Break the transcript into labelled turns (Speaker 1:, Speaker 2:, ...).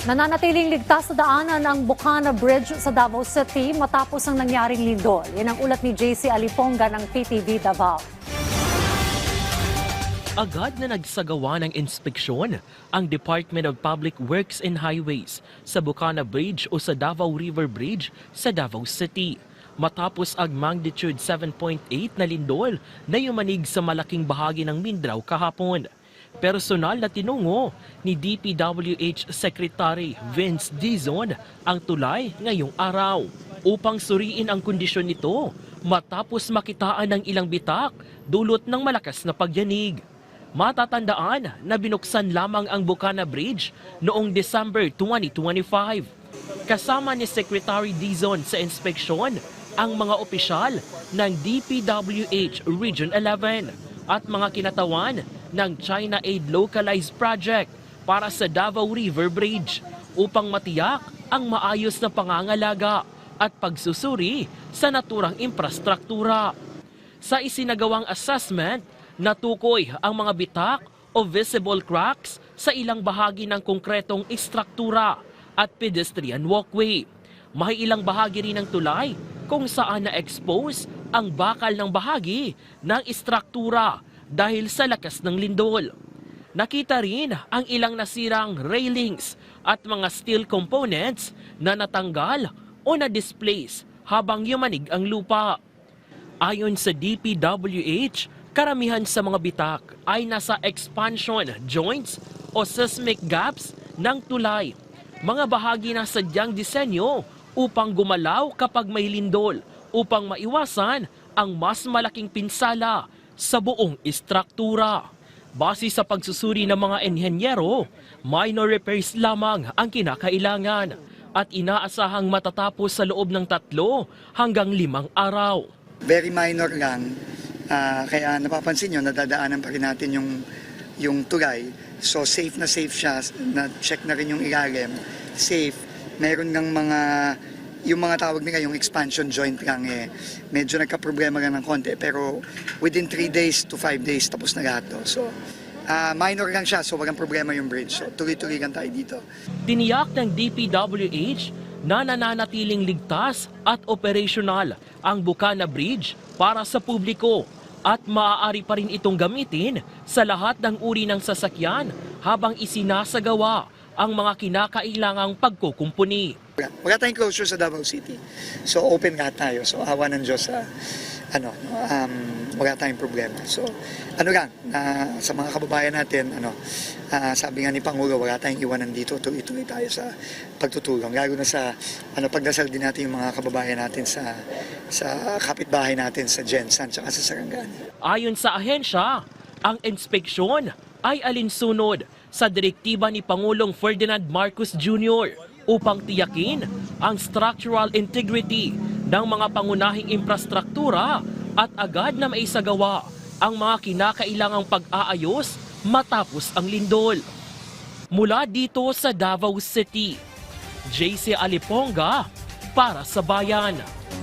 Speaker 1: Nananatiling ligtas sa daanan ang Bocana Bridge sa Davao City matapos ang nangyaring lindol. Yan ang ulat ni JC Aliponga ng PTV Davao.
Speaker 2: Agad na nagsagawa ng inspeksyon ang Department of Public Works and Highways sa Bocana Bridge o sa Davao River Bridge sa Davao City. Matapos ang magnitude 7.8 na lindol na yumanig sa malaking bahagi ng Mindanao kahapon. Personal na tinungo ni DPWH Secretary Vince Dizon ang tulay ngayong araw upang suriin ang kondisyon nito matapos makitaan ng ilang bitak dulot ng malakas na pagyanig. Matatandaan na binuksan lamang ang Bocana Bridge noong December 2025. Kasama ni Secretary Dizon sa inspeksyon ang mga opisyal ng DPWH Region 11 at mga kinatawan ng China Aid Localized Project para sa Davao River Bridge upang matiyak ang maayos na pangangalaga at pagsusuri sa naturang infrastruktura. Sa isinagawang assessment, natukoy ang mga bitak o visible cracks sa ilang bahagi ng konkretong istruktura at pedestrian walkway. May ilang bahagi rin ng tulay kung saan na-expose ang bakal ng bahagi ng istruktura dahil sa lakas ng lindol. Nakita rin ang ilang nasirang railings at mga steel components na natanggal o na-displace habang yumanig ang lupa. Ayon sa DPWH, karamihan sa mga bitak ay nasa expansion joints o seismic gaps ng tulay. Mga bahagi na sadyang disenyo upang gumalaw kapag may lindol upang maiwasan ang mas malaking pinsala sa buong istruktura. Base sa pagsusuri ng mga enhenyero, minor repairs lamang ang kinakailangan at inaasahang matatapos sa loob ng 3 hanggang 5 araw.
Speaker 3: Very minor lang, kaya napapansin nyo, nadadaanan pa rin natin yung tulay. So safe na safe siya, na-check na rin yung ilalim, safe. Meron ng yung mga tawag nila, yung expansion joint lang medyo nagka-problema lang ng konti, pero within 3 days to 5 days tapos na lahat to. So minor lang siya, so walang problema yung bridge. So tuloy-tuloy lang tayo dito.
Speaker 2: Tiniyak ng DPWH na nananatiling ligtas at operational ang Bocana Bridge para sa publiko at maaari pa rin itong gamitin sa lahat ng uri ng sasakyan habang isinasagawa ang mga kinakailangang pagkukumpuni.
Speaker 3: Wala tayong closure sa Davao City. So open lahat tayo. So awa ng Diyos wala tayong problema. So sa mga kababayan natin, sabi nga ni Pangulo, wala tayong iwanan dito. Tuloy-tuloy tayo sa pagtutulong. Lalo na sa pagdasal din natin yung mga kababayan natin sa kapitbahay natin sa Jensan at sa Sarangani.
Speaker 2: Ayon sa ahensya, ang inspeksyon ay alinsunod sa direktiba ni Pangulong Ferdinand Marcos Jr. upang tiyakin ang structural integrity ng mga pangunahing infrastruktura at agad na maisagawa ang mga kinakailangang pag-aayos matapos ang lindol. Mula dito sa Davao City, JC Aliponga para sa Bayan.